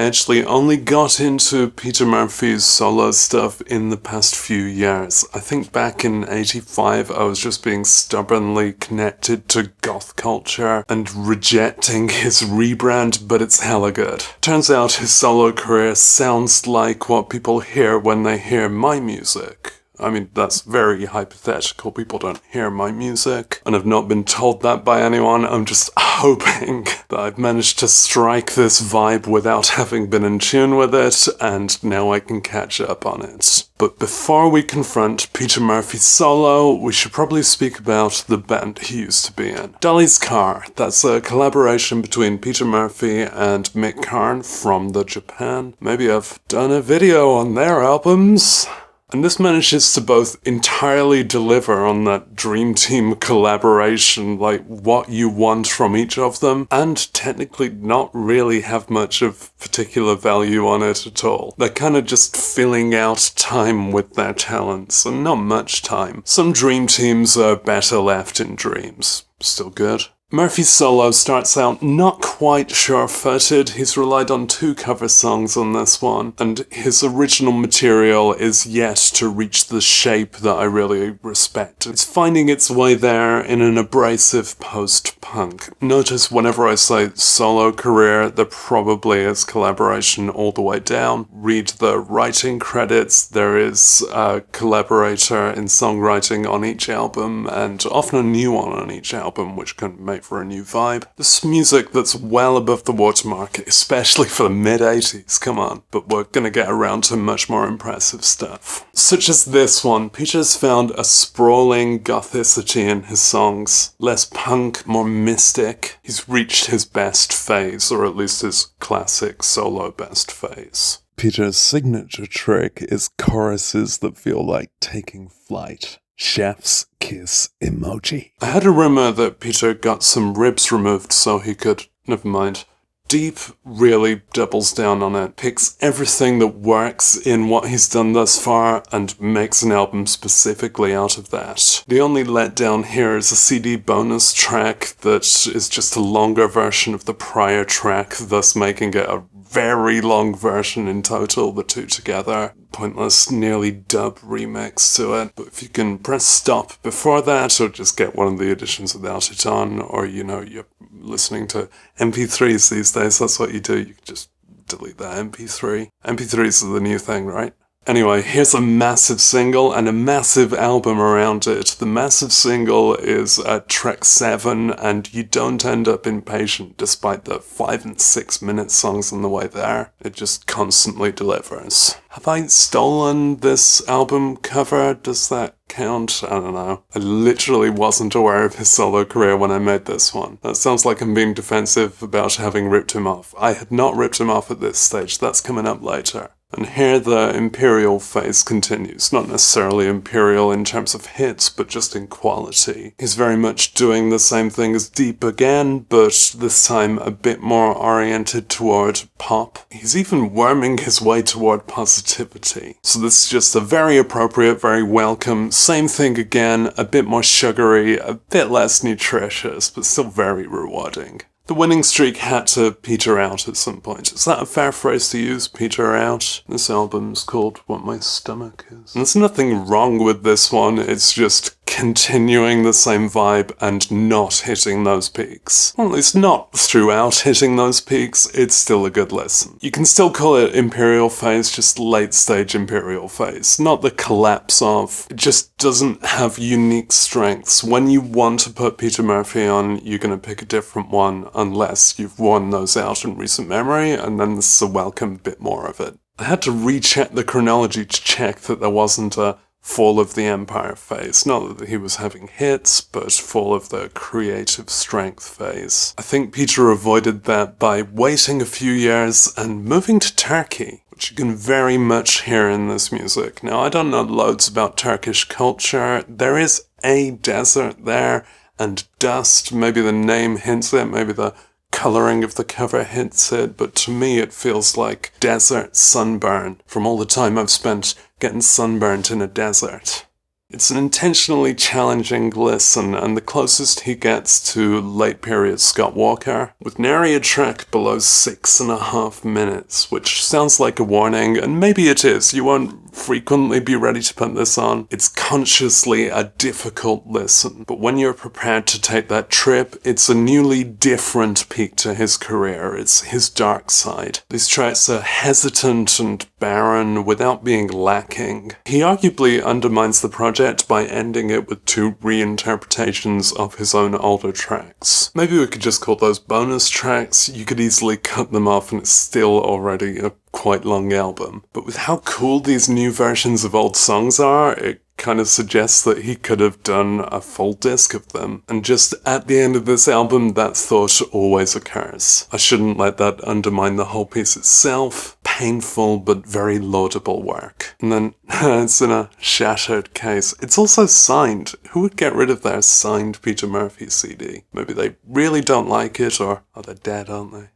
actually only got into Peter Murphy's solo stuff in the past few years. I think back in 85 I was just being stubbornly connected to goth culture and rejecting his rebrand, but it's hella good. Turns out his solo career sounds like what people hear when they hear my music. I mean, that's very hypothetical. People don't hear my music, and I've not been told that by anyone. I'm just hoping that I've managed to strike this vibe without having been in tune with it, and now I can catch up on it. But before we confront Peter Murphy solo, we should probably speak about the band he used to be in. Dalis Car, that's a collaboration between Peter Murphy and Mick Karn from the Japan. Maybe I've done a video on their albums. And this manages to both entirely deliver on that Dream Team collaboration, like what you want from each of them, and technically not really have much of particular value on it at all. They're kind of just filling out time with their talents, and not much time. Some Dream Teams are better left in dreams. Still good. Murphy's solo starts out not quite sure-footed. He's relied on 2 cover songs on this one, and his original material is yet to reach the shape that I really respect. It's finding its way there in an abrasive post-punk. Notice whenever I say solo career, there probably is collaboration all the way down. Read the writing credits. There is a collaborator in songwriting on each album, and often a new one on each album, which can make for a new vibe. This music that's well above the watermark, especially for the mid-80s, come on. But we're gonna get around to much more impressive stuff. Such as this one, Peter's found a sprawling gothicity in his songs. Less punk, more mystic. He's reached his best phase, or at least his classic solo best phase. Peter's signature trick is choruses that feel like taking flight. Chef's kiss emoji. I had a rumor that Peter got some ribs removed so he could... Never mind. Deep really doubles down on it, picks everything that works in what he's done thus far and makes an album specifically out of that. The only letdown here is a CD bonus track that is just a longer version of the prior track, thus making it a very long version in total, the 2 together. Pointless, nearly dub remix to it. But if you can press stop before that, or just get one of the editions without it on, or you're listening to MP3s these days, that's what you do. You can just delete that MP3. MP3s are the new thing, right? Anyway, here's a massive single and a massive album around it. The massive single is at track 7, and you don't end up impatient despite the 5 and 6 minute songs on the way there. It just constantly delivers. Have I stolen this album cover? Does that count? I don't know. I literally wasn't aware of his solo career when I made this one. That sounds like I'm being defensive about having ripped him off. I had not ripped him off at this stage. That's coming up later. And here the Imperial phase continues. Not necessarily Imperial in terms of hits, but just in quality. He's very much doing the same thing as Deep again, but this time a bit more oriented toward pop. He's even worming his way toward positivity. So this is just a very appropriate, very welcome, same thing again, a bit more sugary, a bit less nutritious, but still very rewarding. The winning streak had to peter out at some point. Is that a fair phrase to use, peter out? This album's called What My Stomach Is. And there's nothing wrong with this one, it's just continuing the same vibe and not hitting those peaks. Well, at least not throughout hitting those peaks, it's still a good listen. You can still call it Imperial phase, just late stage Imperial phase. Not the collapse of. It just doesn't have unique strengths. When you want to put Peter Murphy on, you're going to pick a different one unless you've worn those out in recent memory, and then this is a welcome bit more of it. I had to recheck the chronology to check that there wasn't a Fall of the Empire phase. Not that he was having hits, but Fall of the Creative Strength phase. I think Peter avoided that by waiting a few years and moving to Turkey, which you can very much hear in this music. Now, I don't know loads about Turkish culture. There is a desert there, and dust. Maybe the name hints it, maybe the coloring of the cover hints it, but to me it feels like desert sunburn from all the time I've spent getting sunburnt in a desert. It's an intentionally challenging listen, and the closest he gets to late period Scott Walker, with nary a track below 6.5 minutes, which sounds like a warning, and maybe it is. You won't frequently be ready to put this on. It's consciously a difficult listen, but when you're prepared to take that trip, it's a newly different peak to his career. It's his dark side. These tracks are hesitant and barren without being lacking. He arguably undermines the project by ending it with 2 reinterpretations of his own older tracks. Maybe we could just call those bonus tracks. You could easily cut them off and it's still already a quite long album. But with how cool these new versions of old songs are, it kind of suggests that he could have done a full disc of them. And just at the end of this album, that thought always occurs. I shouldn't let that undermine the whole piece itself. Painful but very laudable work. And then it's in a shattered case. It's also signed. Who would get rid of their signed Peter Murphy CD? Maybe they really don't like it, or they're dead, aren't they?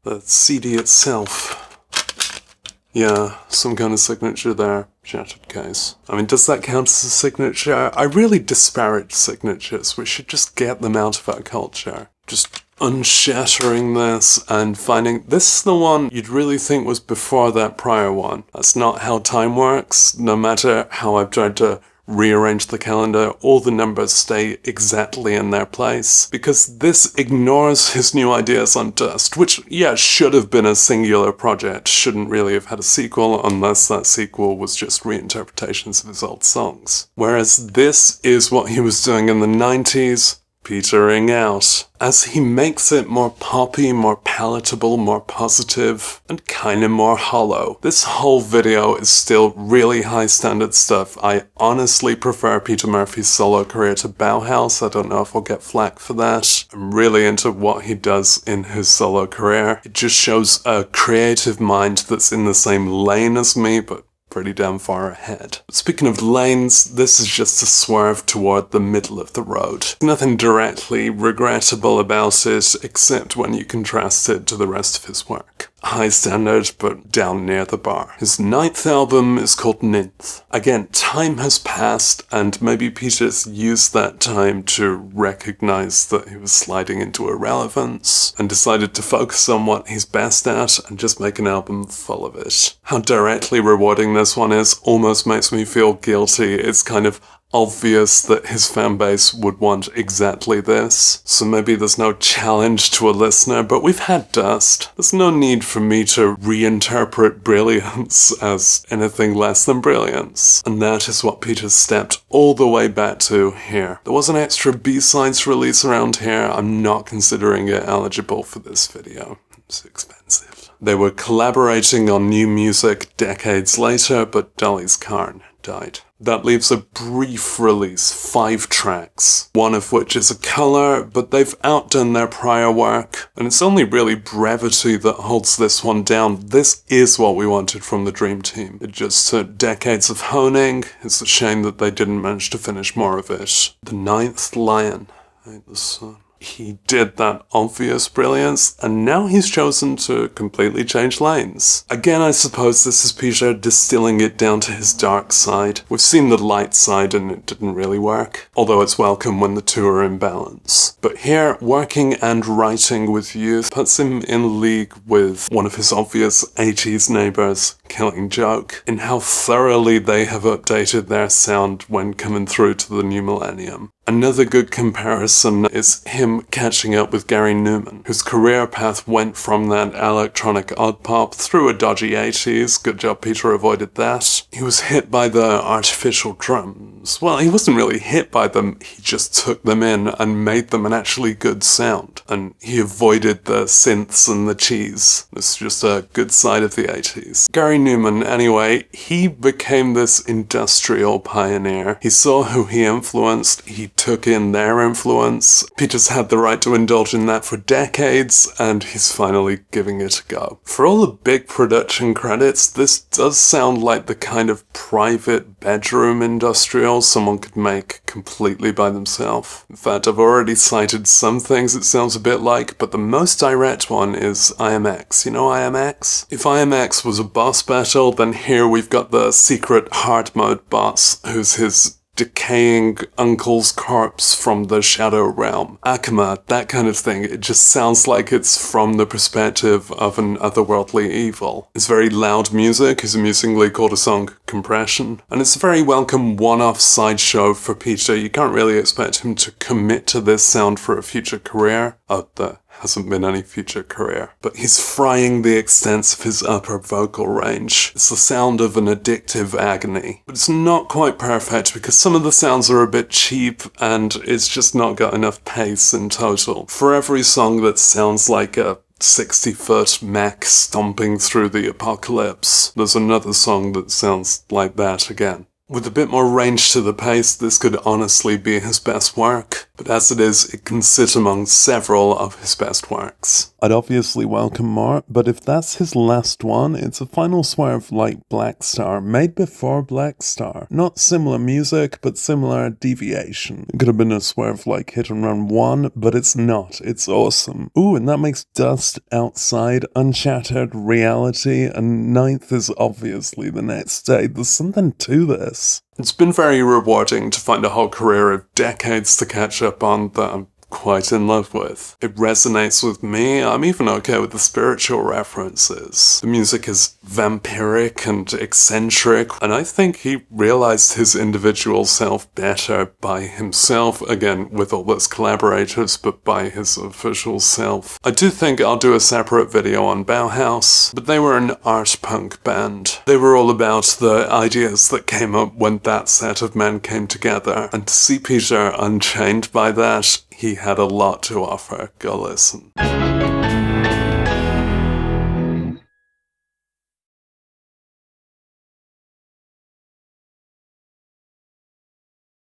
The CD itself. Yeah, some kind of signature there. Shattered case. I mean, does that count as a signature? I really disparage signatures. We should just get them out of our culture. Just unshattering this and finding this is the one you'd really think was before that prior one. That's not how time works. No matter how I've tried to rearrange the calendar, all the numbers stay exactly in their place, because this ignores his new ideas on Dust, which, yeah, should have been a singular project, shouldn't really have had a sequel unless that sequel was just reinterpretations of his old songs. Whereas this is what he was doing in the 90s, petering out, as he makes it more poppy, more palatable, more positive, and kinda more hollow. This whole video is still really high standard stuff. I honestly prefer Peter Murphy's solo career to Bauhaus. I don't know if I'll get flack for that. I'm really into what he does in his solo career. It just shows a creative mind that's in the same lane as me, but pretty damn far ahead. Speaking of lanes, this is just a swerve toward the middle of the road. Nothing directly regrettable about it, except when you contrast it to the rest of his work. High standard, but down near the bar. His 9th album is called Ninth. Again, time has passed, and maybe Peter's used that time to recognize that he was sliding into irrelevance, and decided to focus on what he's best at and just make an album full of it. How directly rewarding this one is almost makes me feel guilty. It's kind of obvious that his fanbase would want exactly this, so maybe there's no challenge to a listener, but we've had Dust. There's no need for me to reinterpret brilliance as anything less than brilliance. And that is what Peter stepped all the way back to here. There was an extra B-sides release around here. I'm not considering it eligible for this video. It's expensive. They were collaborating on new music decades later, but Dalis died. That leaves a brief release, 5 tracks, one of which is a colour, but they've outdone their prior work, and it's only really brevity that holds this one down. This is what we wanted from the Dream Team. It just took decades of honing. It's a shame that they didn't manage to finish more of it. The 9th Lion. The sun. He did that obvious brilliance, and now he's chosen to completely change lanes. Again, I suppose this is Peter distilling it down to his dark side. We've seen the light side and it didn't really work, although it's welcome when the two are in balance. But here, working and writing with youth puts him in league with one of his obvious 80s neighbours, Killing Joke, in how thoroughly they have updated their sound when coming through to the new millennium. Another good comparison is him catching up with Gary Numan, whose career path went from that electronic odd pop through a dodgy 80s. Good job Peter avoided that. He was hit by the artificial drums. Well, he wasn't really hit by them, he just took them in and made them an actually good sound. And he avoided the synths and the cheese. This is just a good side of the 80s. Gary Numan, anyway, he became this industrial pioneer. He saw who he influenced, he took in their influence. Peter's had the right to indulge in that for decades, and he's finally giving it a go. For all the big production credits, this does sound like the kind of private bedroom industrial someone could make completely by themselves. In fact, I've already cited some things it sounds a bit like, but the most direct one is IMX. You know IMX? If IMX was a boss battle, then here we've got the secret hard mode boss, who's his decaying uncle's corpse from the shadow realm. Akama, that kind of thing, it just sounds like it's from the perspective of an otherworldly evil. It's very loud music, as amusingly called a song Compression, and it's a very welcome one-off sideshow for Peter. You can't really expect him to commit to this sound for a future career. There hasn't been any future career. But he's frying the extents of his upper vocal range. It's the sound of an addictive agony. But it's not quite perfect because some of the sounds are a bit cheap and it's just not got enough pace in total. For every song that sounds like a 60-foot mech stomping through the apocalypse, there's another song that sounds like that again. With a bit more range to the pace, this could honestly be his best work, but as it is, it can sit among several of his best works. I'd obviously welcome more, but if that's his last one, it's a final swerve like Black Star, made before Black Star. Not similar music, but similar deviation. It could have been a swerve like Hit and Run 1, but it's not. It's awesome. Ooh, and that makes Dust Outside, Unshattered Reality, and Ninth is obviously the next day. There's something to this. It's been very rewarding to find a whole career of decades to catch up on that I'm quite in love with. It resonates with me. I'm even okay with the spiritual references. The music is vampiric and eccentric, and I think he realized his individual self better by himself, again with all those collaborators, but by his official self. I do think I'll do a separate video on Bauhaus, but they were an art punk band. They were all about the ideas that came up when that set of men came together, and to see Peter unchained by that, he had a lot to offer. Go listen.